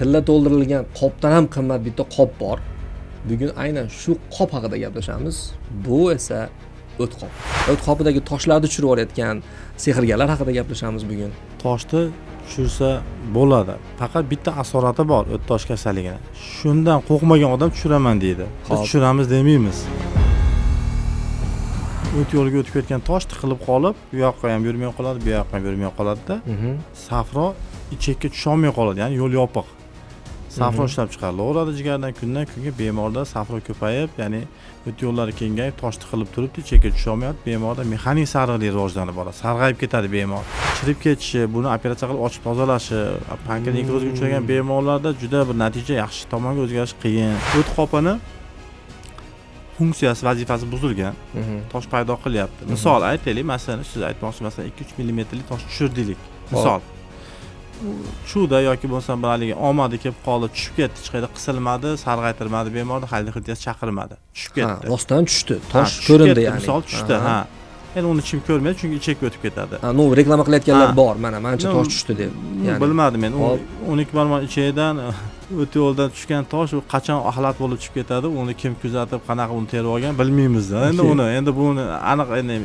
tilla to'ldirilgan qopdan ham qimmat bitta qop bor. Bugun aynan shu qop haqida gaplashamiz. Bu esa o't qop. O't qopidagi toshlarni tushirib olayotgan sehrgarlar haqida gaplashamiz bugun. Toshni tushirsa bo'ladi. Faqat bitta asorati bor o't tosh kasalligini. Shundan qo'rqmagan odam tushiraman deydi. Biz tushiramiz demaymiz. O't yo'liga o'tib ketgan tosh tiqilib qolib, bu yoqqa ham yurmay qoladi, bu yoqqa ham yurmay qoladi-da. Safro ichakka tusha olmay qoladi, ya'ni yo'l yopiq. Safro ishlab chiqarilaveradi jigardan kundan kunga bemorda safro ko'payib, ya'ni o't yo'llari kengayib, tosh tiqilib turibdi, ichakka tusha olmayapti, bemorda mexanik sarg'aylik rivojlanib boradi. Sarg'ayib ketadi bemor. Chirib ketishi, buni operatsiya qilib ochib tozalashi, pankreas nekrozga uchragan bemorlarda juda bir natija yaxshi tomonga o'zgarish qiyin. O't qopini funksiyasi, vazifasi buzilgan. Tosh paydo qilyapti. Misol aytaylik, masalan, siz aytmoqchi, masalan 2-3 millimetrlik tosh tushirdik. Misol. Chuda yoki bo'lsa haligi omadi kelib qoldi, tushib ketdi, hech qayerda qisilmadi, sarg'aytirmadi bemorni, hali xirtiyasi chaqirmadi. Tushib ketdi. Rostdan tushdi. Tosh ko'rindi ya'ni. Misol tushdi, ha. Endi uni kim ko'rmaydi, chunki ichakka o'tib ketadi. No, reklama qilayotganlar bor, mana mancha tosh tushdi deb. Ya'ni bilmadim men. 12 barmoq ichagidan o't yo'ldan tushgan tosh u qachon axlat bo'lib tushib ketadi, uni kim kuzatib, qanaqa uni terib olgan bilmaymiz. Endi buni aniq endi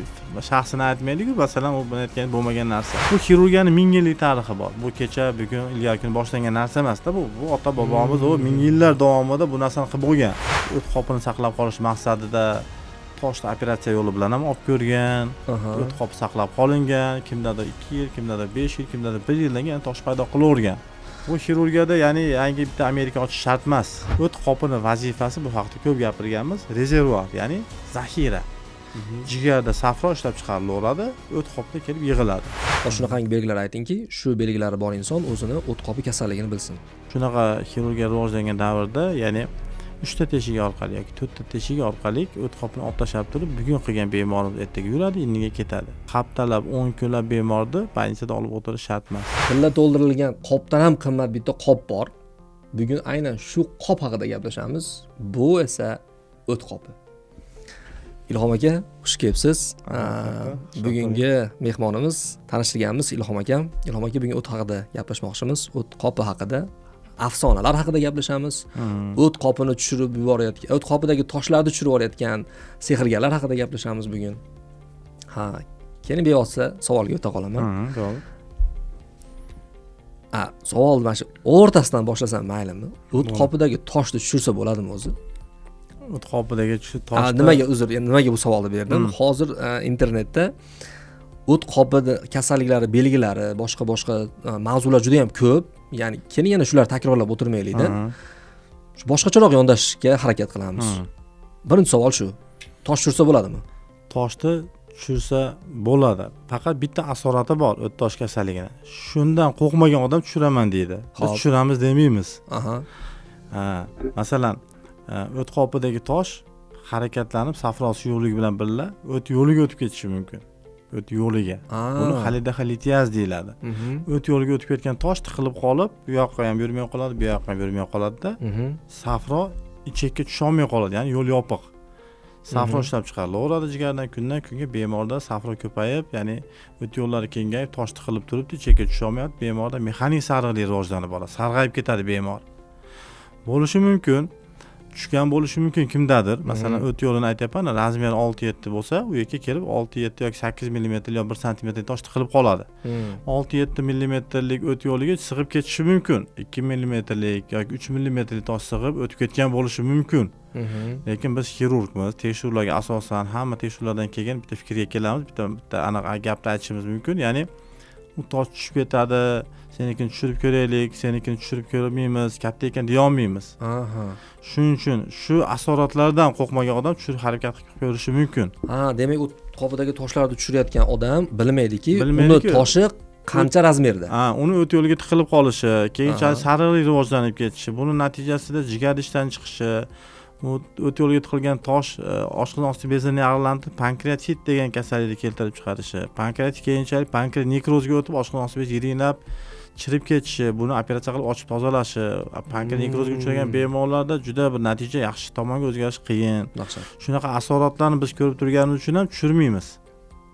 shaxsini aytmaylik-ku, masalan, u buni aytgan bo'lmagan narsa. Bu xirurgiyaning 1000 yillik tarixi bor. Bu kecha, bugun, ilgari kun boshlangan narsa emas-da bu. Bu ota bobomiz u 1000 yillar davomida bu narsani qilib bo'lgan. O't qopini saqlab qolish maqsadida toshni operatsiya yo'li bilan ham olib ko'rgan, o't qopi saqlab qolingan, kimdadir 2 yil, kimdadir 5 yil, kimdadir 1 yildan keyin tosh paydo qilavergan. Bu xirurgiyada ya'ni yangi bitta Amerika ochish shart emas. O't qopini vazifasi, bu haqda ko'p gapirganmiz, rezervuar, ya'ni zaxira. Jigarda safro ishlab chiqarilaveradi, o't qopga kelib yig'iladi. Shunaqangi belgilar aytingki, shu belgilari bor inson o'zini o't qopi kasalligini bilsin. Shunaqa xirurgiya rivojlangan davrda, ya'ni 3 ta teshik orqali yoki 4 ta teshik orqali o't qopini olib tashlab turib, bugun qilgan bemorimiz ertaga yuradi, indinga ketadi. Haftalab 10 kunlab bemorni больницада olib o'tirish shart emas. Tilla to'ldirilgan qopdan ham qimmat bitta qop bor. Bugun aynan shu qop haqida gaplashamiz. Bu esa o't qopi. Ilhom aka, xush kelibsiz. Bugungi mehmonimiz, tanishtirganimiz Ilhom akam. Ilhom aka, bugun o't haqida gaplashmoqchimiz. O't qopi haqida, afsonalar haqida gaplashamiz. O't qopini tushirib yuborayotgan, o't qopidagi toshlarni tushirib olayotgan sehrgarlar haqida gaplashamiz bugun. Keyin bevosita savolga o'ta qolaman. To'g'ri. Savolni mana shu o'rtasidan boshlasam maylimi? O't qopidagi toshni tushirsa bo'ladimi o'zi? O't qopidagi toshni nimaga bu savolni berdim? Hozir internetda o't qopida kasalliklari belgilari, boshqa mavzular juda ham ko'p. Ya'ni keyin yana shular takrorlab o'tirmaylik-da. Boshqacharoq yondashishga harakat qilamiz. Birinchi savol shu. Tosh tushirsa bo'ladimi? Toshni tushirsa bo'ladi. Faqat bitta asorati bor o't tosh kasalligini. Shundan qo'rqmagan odam tushiraman deydi. Biz tushiramiz demaymiz. Masalan, o't qopidagi tosh harakatlanib safrosi yo'ligi bilan birga o't yo'liga o'tib ketishi mumkin. O't yo'liga. Buni xalidahalitiyaz deyiladi. O't yo'liga o'tib ketgan tosh tiqilib qolib, bu yoqqa ham yurmay qoladi, bu yoqqa ham yurmay qoladi-da. Safro ichakka tusha olmay qoladi, ya'ni yo'l yopiq. Safro ishlab chiqarilaveradi jigardan kundan kunga bemorda safro ko'payib, ya'ni o't yo'llari kengayib, tosh tiqilib turibdi, ichakka tusha olmayapti, bemorda mexanik sarg'aylik rivojlanib boradi. Sarg'ayib ketadi bemor. Bo'lishi mumkin, tushgan bo'lishi mumkin kimdadir. Masalan, o't yo'lini aytyapman, razmeri 6-7 bo'lsa, u yerga kelib 6-7 yoki 8 mm yoki 1 sm tosh tiqilib qoladi. 6-7 mmlik o't yo'liga sig'ib ketishi mumkin. 2 mmlik yoki 3 mmlik tosh sig'ib o'tib ketgan bo'lishi mumkin. Lekin biz xirurgmiz, tekshiruvlarga asosan hamma tekshiruvlardan keyin bitta fikrga kelamiz, bitta aniq gapni aytishimiz mumkin. Ya'ni u tosh tushib ketadi, senikini tushirib ko'raylik, senikini tushirib ko'rmaymiz, katta ekan deya olmaymiz. Shuning uchun shu asoratlardan qo'rqmagan odam tushirib harakat qilib ko'rishi mumkin. Demak, u qopidagi toshlarni tushirayotgan odam bilmaydiki, uni toshi qancha razmerda. Uni o't yo'liga tiqilib qolishi, keyinchalik sarg'aylik rivojlanib ketishi, buning natijasida jigar ishdan chiqishi, o't yo'liga tiqilgan tosh oshqozon osti bezini yag'lantirib, pankreatit degan kasallikni keltirib chiqarishi, pankreatit keyinchalik pankreas nekrozga o'tib, oshqozon osti bezi yiringlab chirib ketishi, buni operatsiya qilib ochib tozalashi, pankreas nekrozga uchragan bemorlarda juda bir natija yaxshi tomonga o'zgarish qiyin. Shunaqa asoratlarni biz ko'rib turganimiz uchun ham tushirmaymiz.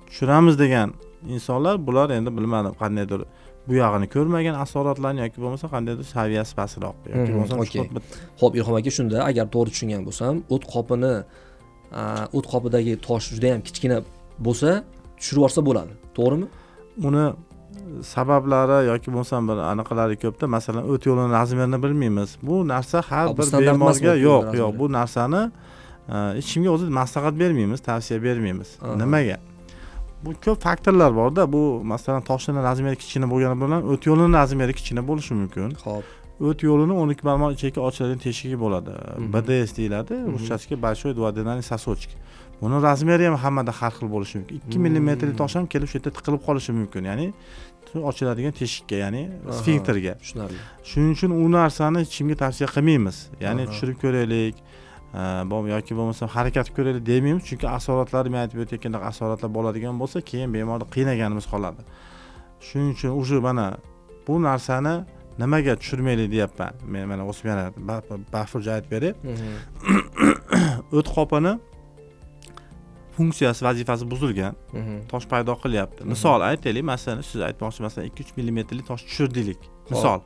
Tushiramiz degan insonlar bular endi bilmadim qandaydir bu yog'ini ko'rmagan asoratlarni yoki bo'lmasa qandaydir saviyasi pastroq yoki bo'lmasa Xo'p, Ilhom aka, shunda agar to'g'ri tushungan bo'lsam, o't qopidagi tosh juda ham kichkina bo'lsa, tushirib yuborsa bo'ladi, to'g'rimi? Uni sabablari yoki bo'lmasa bir aniqlari ko'pda. Masalan, o't yo'lini razmerini bilmaymiz. Bu narsa har bir bemorga yo'q, bu narsani hech kimga o'zi maslahat bermaymiz, tavsiya bermaymiz. Nimaga? Bu ko'p faktorlar bor-da. Bu masalan toshning razmeri kichkina bo'lgani bilan o't yo'lining razmeri kichkina bo'lishi mumkin. Xo'p. O't yo'lini 12 barmoq ichiga ochiladigan teshigi bo'ladi. BDS deyiladi. Ruschasiga большой duodenальный сосочек. Buni razmeri ham hammada har xil bo'lishi mumkin. 2 mm tosh ham kelib shu yerda tiqilib qolishi mumkin. Ya'ni ochiladigan teshikka, ya'ni sfinkterga. Tushunarli. Shuning uchun u narsani hech kimga tavsiya qilmaymiz. Ya'ni tushirib ko'raylik, yoki bo'lmasa harakat ko'raylik demaymiz, chunki asoratlar men aytib o'tayotgandek asoratlar bo'ladigan bo'lsa, keyin bemorni qiynaganimiz qoladi. Shuning uchun o'sha mana bu narsani nimaga tushirmaylik deyapman. Men mana o'sib yana bafurja aytib beray. O't qopini funksiyasi, vazifasi buzilgan, tosh paydo qilyapti. Misol aytaylik, masalan, siz aytmoqchi, masalan 2-3 mmlik tosh tushirdik. Misol.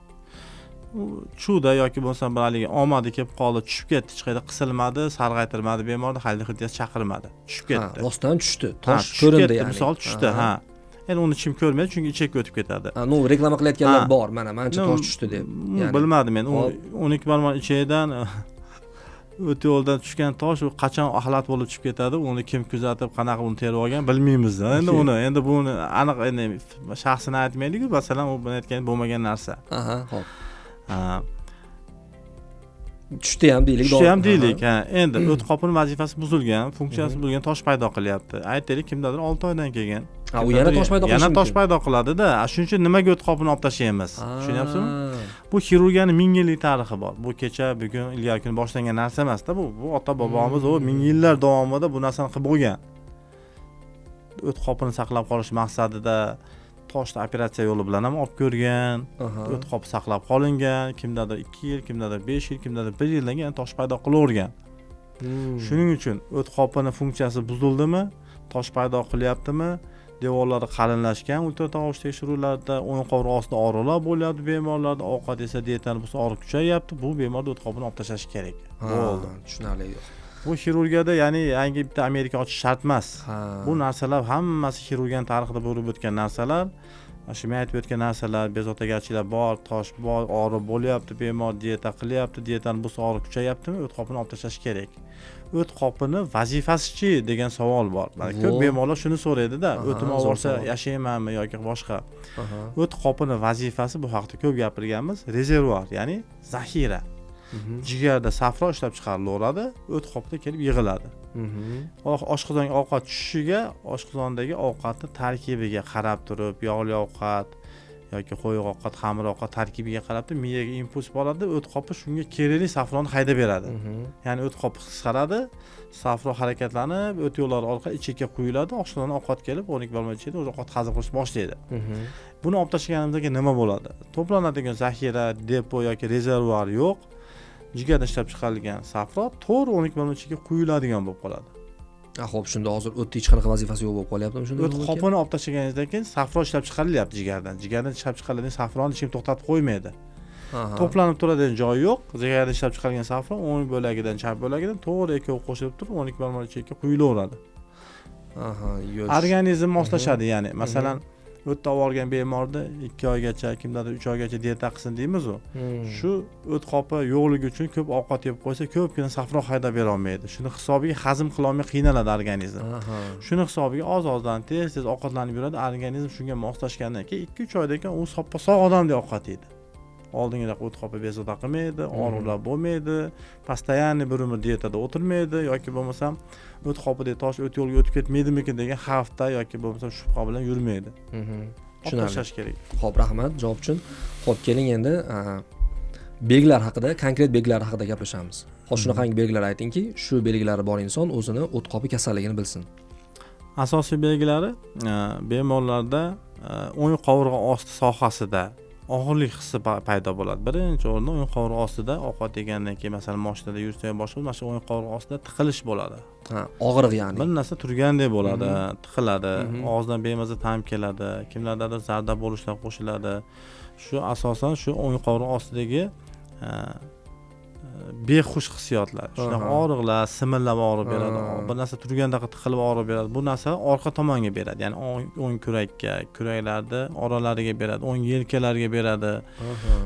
Chuda yoki bo'lmasa bir haligi omadi kelib qoldi, tushib ketdi, hech qayerda qisilmadi, sarg'aytirmadi bemorni, xalidiyasi chaqirmadi. Tushib ketdi. Rostdan tushdi. Tosh ko'rindi ya'ni. Misol tushdi, Endi uni kim ko'rmaydi, chunki ichakka o'tib ketadi. Reklama qilayotganlar bor, mana mancha tosh tushdi deb. Ya'ni bilmadim men. 12 barmoq ichidan o't yo'ldan tushgan tosh u qachon axlat bo'lib tushib ketadi, uni kim kuzatib, qanaqa uni terib olgan bilmaymiz. Endi buni aniq endi shaxsini aytmaylik-ku, masalan, u buni aytgan bo'lmagan narsa. Xo'p. Tushdi ham deylik. Tushdi ham deylik. Endi o't qopining vazifasi buzilgan, funksiyasi buzilgan tosh paydo qilyapti. Aytaylik, kimdadir 6 oydan kelgan. U yana tosh paydo qilishi mumkin. Yana tosh paydo qiladi-da. Shuning uchun nimaga o't qopini olib tashlaymiz? Tushunyapsizmi? Bu xirurgiyaning 1000 yillik tarixi bor. Bu kecha, bugun, ilgari kun boshlangan narsa emas-da. Bu ota bobomiz 1000 yillar davomida bu narsani qilib bo'lgan. O't qopini saqlab qolish maqsadida toshni operatsiya yo'li bilan ham olib ko'rgan. O't qopi saqlab qolingan, kimdadir 2 yil, kimdadir 5 yil, kimdadir 1 yildan keyin tosh paydo qilavergan. Shuning uchun o't qopining funksiyasi buzildimi, tosh paydo qilyaptimi, devorlari qalinlashgan, ultratovush tekshiruvlarda o'ng qovurg'a ostida og'riqlar bo'lyapti bemorlarda, ovqat esa diyetani bo'lsa og'riq kuchayyapti, bu bemorda o't qopini olib tashlash kerak. Bo'ldi. Tushunarli. Bu xirurgiyada ya'ni yangi bitta Amerika ochish shart emas. Bu narsalar hammasi xirurgiyaning tarixida bo'lib o'tgan narsalar. Shu men aytib o'tgan narsalar, bezovtagarchiliklar bor, tosh bor, og'riq bo'lyapti, bemor diyeta qilyapti, diyetani bo'lsa og'riq kuchayyaptimi, o't qopini olib tashlash kerak. O't qopini vazifasi-chi degan savol bor. Ko'p bemorlar shuni so'raydi-da, o'tim olsa yashaymanmi yoki boshqa. O't qopini vazifasi, bu haqida ko'p gapirganmiz, rezervuar, ya'ni zaxira. Jigarda safro ishlab chiqarilaveradi, o't qopida kelib yig'iladi. Oshqozonga ovqat tushishiga, oshqozondagi ovqatning tarkibiga qarab turib, yog'li ovqat yoki qo'yiq ovqat, xamir ovqat tarkibiga qarab turib miyaga impuls boradi, o't qopi shunga kerakli safroni haydab beradi. Ya'ni o't qopi qisqaradi, safro harakatlanib, o't yo'llari orqali ichakka quyiladi, oshqozonga ovqat kelib, 12 barmoq ichida o'zi ovqat hazm qilishni boshlaydi. Buni olib tashlaganimizdan keyin nima bo'ladi? To'planadigan zaxira, depo yoki rezervuar yo'q. Jigarda ishlab chiqarilgan safro to'g'ri 12 barmoq ichiga quyiladigan bo'lib qoladi. Xo'p, shunda hozir o'tning hech qanaqa vazifasi yo'q bo'lib qolyaptimi shunda? O't qopini olib tashlaganingizdan keyin safro ishlab chiqarilyapti jigardan. Jigardan ishlab chiqarilgan safroni hech kim to'xtatib qo'ymaydi. To'planib turadigan joyi yo'q. Jigarda ishlab chiqarilgan safro o'ng bo'lagidan chap bo'lagidan to'g'ri ikkovi qo'shilib turib 12 barmoq ichiga quyilaveradi. Organizm moslashadi, ya'ni masalan o'tda olgan bemorda 2 oygacha, kimdadir 3 oygacha diyeta qilsin deymiz-ku. Shu o't qopi yo'qligi uchun ko'p ovqat yeb qo'ysa, ko'pgina safro haydab bera olmaydi. Shuni hisobiga hazm qila olmay qiynaladi organizm. Shuni hisobiga oz-ozdan tez-tez ovqatlanib yuradi, organizm shunga moslashgandan keyin 2-3 oydan keyin u soppa-sog' odamdek ovqat yeydi. Oldingidek o't qopi bezovta qilmaydi, og'riqlar bo'lmaydi, постоянный bir umr dietada o'tirmaydi yoki bo'lmasam o't qopidagi tosh o't yo'liga o'tib ketmaydimikin degan xavfda yoki bo'lmasam shubha bilan yurmaydi. Tushunarli kerak. Xo'p, rahmat javob uchun. Xo'p, keling endi belgilar haqida, konkret belgilar haqida gaplashamiz. Hozir shunaqangi belgilar aytingki, shu belgilari bor inson o'zini o't qopi kasalligini bilsin. Asosiy belgilari bemorlarda o'ng qovurg'a osti sohasida og'irlik hissi paydo bo'ladi. Birinchi o'rinda o'ng qovurg'a ostida ovqat yegandan keyin masalan mashinada yursa yo boshqa mana shu o'ng qovurg'a ostida tiqilish bo'ladi. Ha, og'riq ya'ni. Bir narsa turgandek bo'ladi, tiqiladi, og'izdan bemaza ta'm keladi, kimlardadir zarda bo'lishlar qo'shiladi. Shu asosan shu o'ng qovurg'a ostidagi behush hissiyotlar, shunaqa og'riqlar, simillab og'rib beradi, bir narsa turgandaqa tiqilib og'rib beradi. Bu narsa orqa tomonga beradi, ya'ni o'ng kurakka, kuraklarni oralariga beradi, o'ng yelkalariga beradi.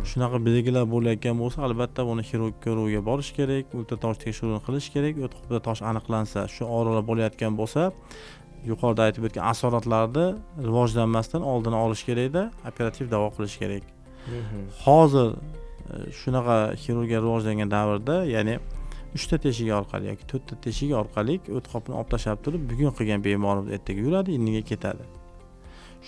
Shunaqa belgilar bo'layotgan bo'lsa, albatta buni xirurg ko'ruvga borish kerak, ultratosh tekshiruvini qilish kerak. O't qopida tosh aniqlansa, shu og'riqlar bo'layotgan bo'lsa, yuqorida aytib o'tgan asoratlarni rivojlanmasdan oldini olish kerakda, operativ davo qilish kerak. Hozir shunaqa xirurgiya rivojlangan davrda, ya'ni 3 ta teshik orqali yoki 4 ta teshik orqali o't qopini olib tashlab turib, bugun qilgan bemorimiz ertaga yuradi, indinga ketadi.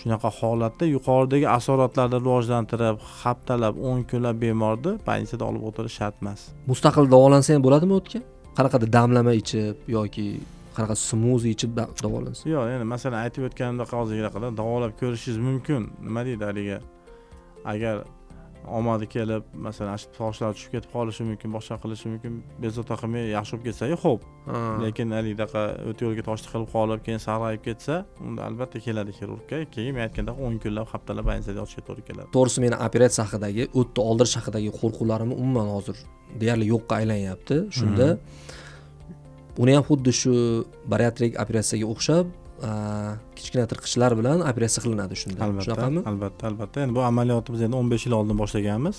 Shunaqa holatda yuqoridagi asoratlarni rivojlantirib, haftalab, 10 kunlab bemorni больницада olib o'tirish shart emas. Mustaqil davolansa ham bo'ladimi o'tga? Qanaqadir damlama ichib yoki qanaqa smuzi ichib davolansa? Yo'q, endi masalan aytib o'tganimdek hozirga qadar davolab ko'rishingiz mumkin. Nima deydi haliga? Agar omadi kelib, masalan, shu toshlar tushib ketib qolishi mumkin, boshqa qilishi mumkin, bezovta qilmay yaxshi bo'lib ketsa, xo'p. Lekin halidaqa o't yo'liga tosh tiqilib qolib, keyin sarg'ayib ketsa, unda albatta keladi xirurgga. Keyin men aytgandek 10 kunlab, haftalab больницада yotishga to'g'ri keladi. To'g'risi meni operatsiya haqidagi, o'tni oldirish haqidagi qo'rquvlarim umuman hozir deyarli yo'qqa aylanyapti. Shunda uni ham xuddi shu bariatrik operatsiyaga o'xshab kichkina tirqichlar bilan operatsiya qilinadi shunda. Shunaqami? Albatta. Endi bu amaliyotni biz endi 15 yil oldin boshlaganmiz.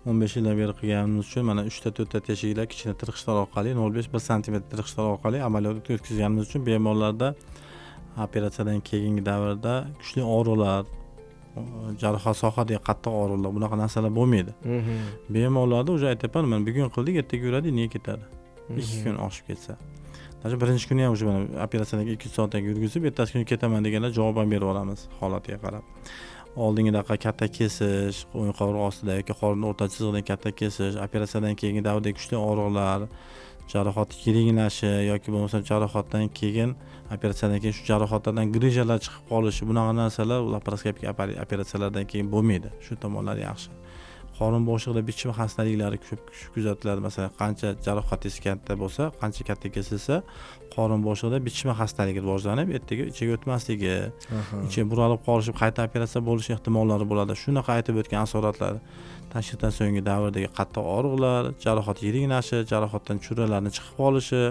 15 yildan beri qilganimiz uchun mana 3 ta 4 ta teshiklar kichkina tirqichlar orqali 0.5-1 sm tirqichlar orqali amaliyot o'tkazganimiz uchun bemorlarda operatsiyadan keyingi davrda kuchli og'riqlar, jarohat sohadagi qattiq og'riqlar, bunaqa narsalar bo'lmaydi. Bemorlarda o'zi aytayapman, mana bugun qildik, ertaga yuradi, nega ketadi? 2 kun oshib ketsa. Mana birinchi kuni ham o'sha mana operatsiyadan 2 soatdan yurgizib, ertasi kuni ketaman deganlar javoban berib olamiz holatiga qarab. Oldingidaqa katta kesish, o'ng qovurg'a ostida yoki qorin o'rta chizig'idan katta kesish, operatsiyadan keyingi davrdagi kuchli og'riqlar, jarohat yiringlashi yoki bo'lmasa jarohatdan keyin operatsiyadan keyin shu jarohatlardan grijalar chiqib qolishi, bunaqa narsalar laparoskopik operatsiyalardan keyin bo'lmaydi. Shu tomonlari yaxshi. Qorin bo'shlig'ida bichim xastaliklari ko'p kuzatiladi. Masalan, qancha jarohatingiz katta bo'lsa, qancha katta kesilsa, qorin bo'shlig'ida bichim xastaligi rivojlanib, ertaga ichiga o'tmasligi, ichiga buralib qolishib, qayta operatsiya bo'lish ehtimollari bo'ladi. Shunaqa aytib o'tgan asoratlar, tashxisdan so'nggi davrdagi qattiq og'riqlar, jarohat yiringlashi, jarohatdan churalarning chiqib qolishi,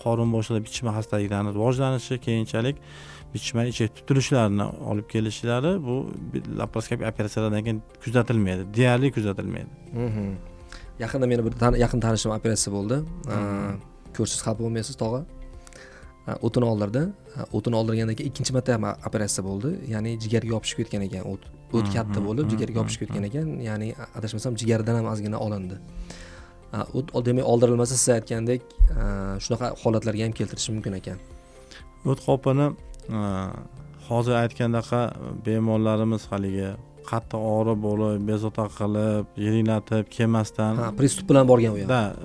qorin bo'shlig'ida bichim xastaliklarning rivojlanishi, keyinchalik bichimlar ichiga tutilishlarini olib kelishlari bu laparoskopik operatsiyalardan keyin kuzatilmaydi, deyarli kuzatilmaydi. Yaqinda meni bir yaqin tanishim operatsiya bo'ldi. Ko'rsiz xafa bo'lmaysiz, tog'a. O'tini oldirdi. O'tini oldirgandan keyin ikkinchi marta ham operatsiya bo'ldi. Ya'ni jigarga yopishib ketgan ekan o't. O't katta bo'lib, jigarga yopishib ketgan ekan. Ya'ni adashmasam jigardan ham ozgina olindi. O't demak oldirilmasa, siz aytgandek, shunaqa holatlarga ham keltirishi mumkin ekan. O't qopini hozir aytgandaqa bemorlarimiz haligi qattiq og'riq bo'lib, bezovta qilib, yiringlatib, kelmasdan, pristup bilan borgan u ham.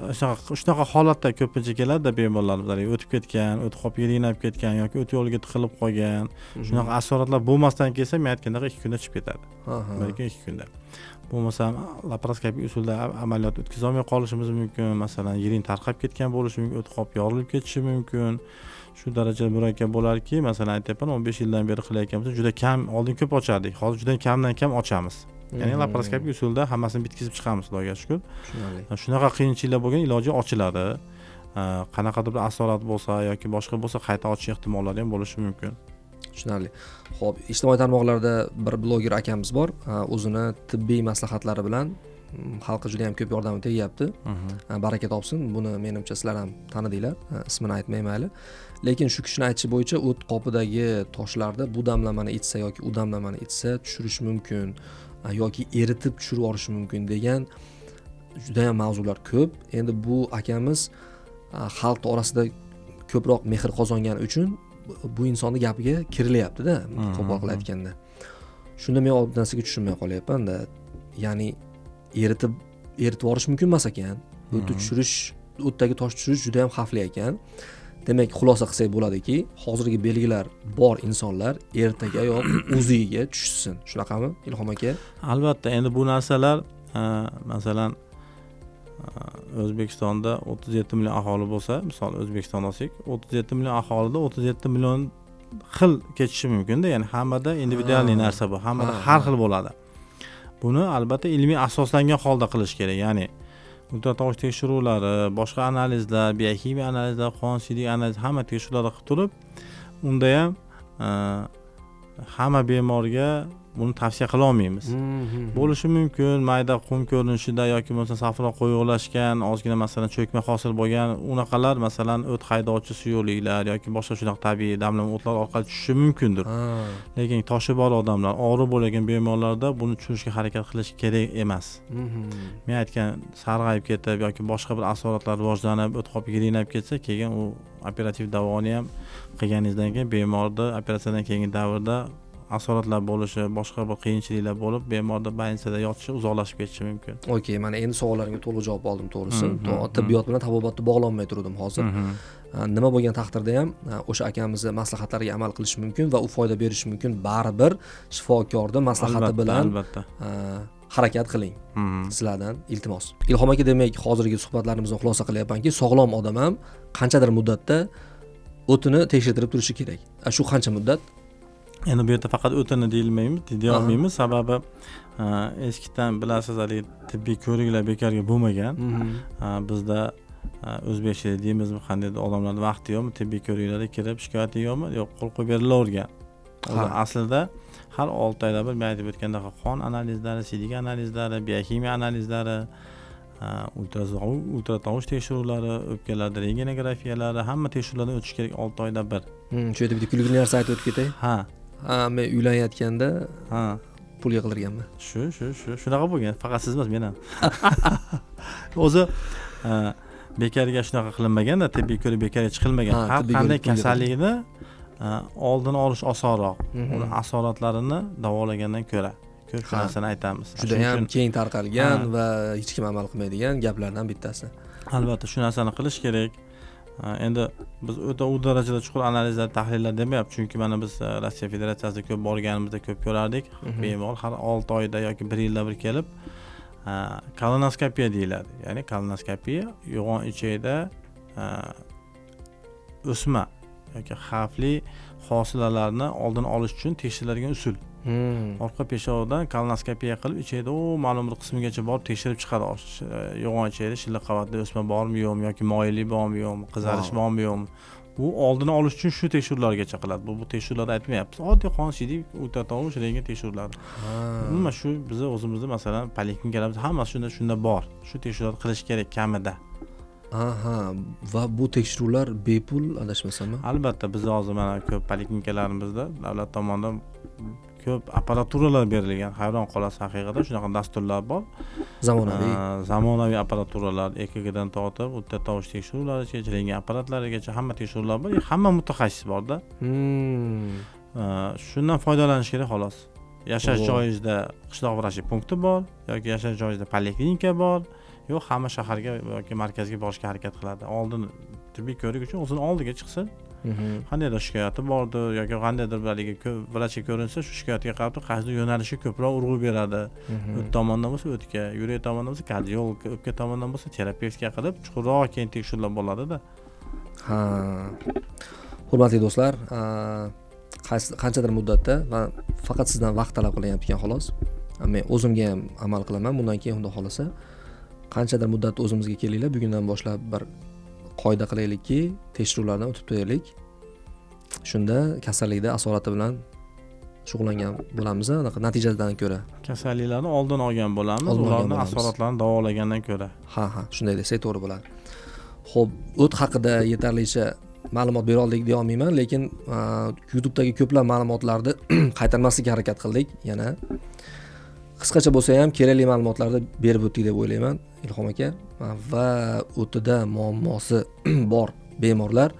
Shunaqa holatda ko'pincha keladi bemorlarimiz, o'tib ketgan, o't qop yiringlab ketgan yoki o't yo'liga tiqilib qolgan. Shunaqa asoratlar bo'lmasdan kelsa, men aytgandaqa 2 kunda chiqib ketadi. Balki 2 kunda. Bo'lmasa laparoskopik usulda amaliyot o'tkaza olmay qolishimiz mumkin. Masalan, yiring tarqab ketgan bo'lishi mumkin, o't qop yorilib ketishi mumkin. Shu darajada murakkab bo'larki, masalan aytayapman, 15 yildan beri qilayotganmiz, juda kam, oldin ko'p ochardik, hozir juda kamdan kam ochamiz. Ya'ni laparoskopik usulda hammasini bitkazib chiqamiz, Xudoga shukr. Shunaqa qiyinchiliklar bo'lgan iloji ochiladi. Qanaqadir bir asorat bo'lsa yoki boshqa bo'lsa qayta ochish ehtimollari ham bo'lishi mumkin. Tushunarli. Xo'p, ijtimoiy tarmoqlarda bir bloger akamiz bor, o'zini tibbiy maslahatlari bilan xalqqa juda ham ko'p yordam tegyapti. Baraka topsin. Buni menimcha sizlar ham tanidinglar. Ismini aytmay mayli. Lekin shu kishini aytishi bo'yicha o't qopidagi toshlarda bu damlamani ichsa yoki u damlamani ichsa tushirish mumkin yoki eritib tushirib yuborish mumkin degan juda ham mavzular ko'p. Endi bu akamiz xalq orasida ko'proq mehr qozongani uchun bu insonni gapiga kirilyapti-da, qo'pol qilib aytganda. Shunda men bir narsaga tushunmay qolyapman-da. Ya'ni eritib yuborish mumkin emas ekan. O'tni tushirish, o'tdagi tosh tushirish juda ham xavfli ekan. demak xulosa qilsak bo'ladiki, hozirgi belgilar bor insonlar ertagayoq o'ziga tushsin. Shunaqami, Ilhom aka? Albatta, endi bu narsalar masalan O'zbekistonda 37 million aholi bo'lsa, misol O'zbekiston olsak, 37 million aholida 37 million xil kechishi mumkin-da, ya'ni hammada individualniy narsa bu, hammada har xil bo'ladi. Buni albatta ilmiy asoslangan holda qilish kerak, ya'ni ultratovush tekshiruvlari, boshqa analizlar, biokimiya analizlar, qon siydik analiz, hamma tekshiruvlarni qilib turib, unda ham hamma bemorga buni tavsiya qila olmaymiz. Bo'lishi mumkin mayda qum ko'rinishida yoki bo'lmasa safro qo'yuqlashgan, ozgina masalan cho'kma hosil bo'lgan, unaqalar masalan o't haydovchi suyuqliklar yoki boshqa shunaqa tabiiy damlama o'tlar orqali tushishi mumkindir. Lekin toshi bor odamlar, og'riq bo'lgan bemorlarda buni tushirishga harakat qilish kerak emas. Men aytgan sarg'ayib ketib yoki boshqa bir asoratlar rivojlanib, o't qopiga ilinib ketsa, keyin u operativ davoni ham qilganingizdan keyin bemorda operatsiyadan keyingi davrda asoratlar bo'lishi, boshqa bir qiyinchiliklar bo'lib, bemorda больницада yotishi uzoqlashib ketishi mumkin. Okey, mana endi savollarimga to'liq javob oldim, to'g'risi. Tibbiyot bilan tabobatni bog'lolmay turdim hozir. Nima bo'lgan taqdirda ham o'sha akamizni maslahatlariga amal qilish mumkin va u foyda berishi mumkin. Baribir shifokorning maslahati bilan harakat qiling. Sizlardan iltimos. Ilhom aka, demak, hozirgi suhbatlarimizni xulosa qilyapmanki, sog'lom odam ham qanchadir muddatda o'tini tekshirtirib turishi kerak. Shu qancha muddat? Endi bu yerda faqat o'tini deyolmaymiz, sababi eskidan bilasiz, tibbiy ko'riklar bekorga bo'lmagan. Bizda o'zbekchilik deymizmi, qandaydir odamlarning vaqti yo'qmi, tibbiy ko'riklarga kirib shikoyati yo'qmi, yo'q, qo'l qo'yib berilavergan. Aslida har 6 oyda bir men aytib o'tgandek qon analizlari, siydik analizlari, biokimiya analizlari, ultratovush tekshiruvlari, o'pkalarda rentgenografiyalari, hamma tekshiruvlardan o'tish kerak 6 oyda bir. Shu yerda bitta kulgili narsa aytib o'tib ketay. Men uylanayotganda pul yig'ilganman. Shunaqa bo'lgan, faqat siz emas, men ham. O'zi bekarga shunaqa qilinmagan-da, tibbiy ko'rik bekarga chiqilmagan. Har qanday kasallikni oldini olish osonroq. Uni asoratlarini davolagandan ko'ra ko'p narsani aytamiz. Juda ham keng tarqalgan va hech kim amal qilmaydigan gaplardan bittasi. Albatta shu narsani qilish kerak. Endi biz o'ta u darajada chuqur analizlar, tahlillar demayapti, chunki mana biz Rossiya Federatsiyasida ko'p borganimizda ko'p ko'rardik. Bemor har 6 oyda yoki 1 yilda bir kelib kolonoskopiya deyiladi. Ya'ni kolonoskopiya yo'g'on ichakda o'sma yoki xavfli hosilalarni oldini olish uchun tekshiriladigan usul. Orqa peshodan kolonoskopiya qilib ichakda ma'lum bir qismigacha borib tekshirib chiqadi. Yo'g'on ichakda shilliq qavatli o'sma bormi yo'qmi yoki moyillik bormi yo'qmi, qizarish bormi yo'qmi. Bu oldini olish uchun shu tekshiruvlargacha qiladi. Bu tekshiruvlarni aytmayapmiz. Oddiy qon siydik, ultratovush, rentgen tekshiruvlari. Umuman shu biz o'zimizda masalan poliklinikalarimiz hammasi shunda bor. Shu tekshiruvlarni qilish kerak kamida. Va bu tekshiruvlar bepul adashmasam? Albatta, biz hozir mana ko'p poliklinikalarimizda davlat tomonidan ko'p apparaturalar berilgan. Hayron qolasiz haqiqatan, shunaqa dasturlar bor. Zamonaviy apparaturalar, EKG dan tortib, ultratovush tekshiruvlarigacha, rentgen apparatlarigacha hamma tekshiruvlar bor. Hamma mutaxassis borda. Shundan foydalanish kerak xolos. Yashash joyingizda qishloq vrachi punkti bor yoki yashash joyingizda poliklinika bor. Yo'q, hamma shaharga yoki markazga borishga harakat qiladi. Oldin tibbiy ko'rik uchun o'zini oldiga chiqsin. Qandaydir shikoyati bordir yoki qandaydir vrachga ko'rinsa, shu shikoyatga qarab qaysi yo'nalishga ko'proq urg'u beradi. O't tomondan bo'lsa o'tga, yurak tomondan bo'lsa kardiolog, o'pka tomondan bo'lsa terapevtga qilib chuqurroq keyin tekshiruvlar bo'ladi-da. Hurmatli do'stlar, qanchadir muddatda va faqat sizdan vaqt talab qilyapti xolos. Men o'zimga ham amal qilaman. Bundan keyin xudo xolasa qanchadir muddatda o'zimizga kelinglar. Bugundan boshlab bir qoida qilaylikki, tekshiruvlardan o'tib turaylik. Shunda kasallikda asorati bilan shug'ullangan bo'lamiz, natijadan ko'ra. Kasalliklarni oldin olgan bo'lamiz, ularning asoratlarini davolagandan ko'ra. Shunday desak to'g'ri bo'ladi. Xo'p, o't haqida yetarlicha ma'lumot bera oldik deya olmayman, lekin YouTube'dagi ko'plab ma'lumotlarni qaytarmaslikka harakat qildik. Yana qisqacha bo'lsa ham kerakli ma'lumotlarni berib o'tdik deb o'ylayman, Ilhom aka. Va o'tida muammosi bor bemorlar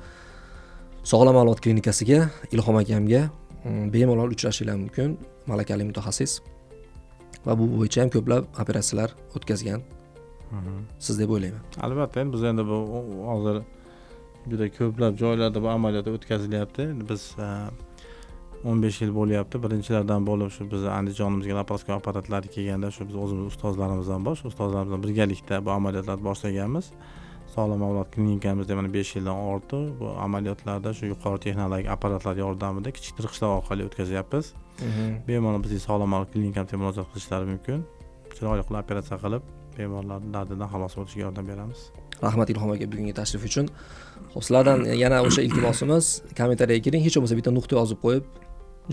Sog'lom avlod klinikasiga, Ilhom akamga bemalol uchrashingiz mumkin. Malakali mutaxassis va bu bo'yicha ham ko'plab operatsiyalar o'tkazgan siz deb o'ylayman. Albatta, biz endi bu hozir juda ko'plab joylarda bu amaliyot o'tkazilyapti. Biz 15 yil bo'lyapti. Birinchilardan bo'lib shu biz Andijonimizga laparoskop apparatlari kelganda shu biz o'zimiz ustozlarimizdan bor. Shu ustozlarimiz bilan birgalikda bu amaliyotlarni boshlaganmiz. Sog'lom avlod klinikamizda mana 5 yildan ortiq bu amaliyotlarda shu yuqori texnologik apparatlar yordamida kichik tirqichlar orqali o'tkazyapmiz. Bemalol bizning sog'lom avlod klinikasiga murojaat qilishlari mumkin. Chiroyli qilib operatsiya qilib bemorlarning dardidan xalos bo'lishiga yordam beramiz. Rahmat Ilhom aka bugungi tashrif uchun. Xo'p, sizlardan yana o'sha iltimosimiz kommentariyaga kiring, hech bo'lmasa bitta nuqta yozib qo'yib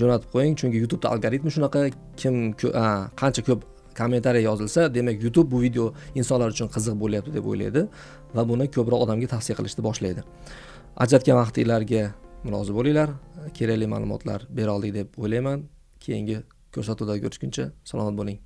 jo'natib qo'ying, chunki YouTube'da algoritmi shunaqa, qancha ko'p kommentariya yozilsa, demak YouTube bu video insonlar uchun qiziq bo'lyapti deb o'ylaydi va buni ko'proq odamga tavsiya qilishni boshlaydi. Ajratgan vaqtinglarga murozi bo'linglar, kerakli ma'lumotlar bera oldik deb o'ylayman. Keyingi ko'rsatuvda ko'rishguncha salomat bo'ling.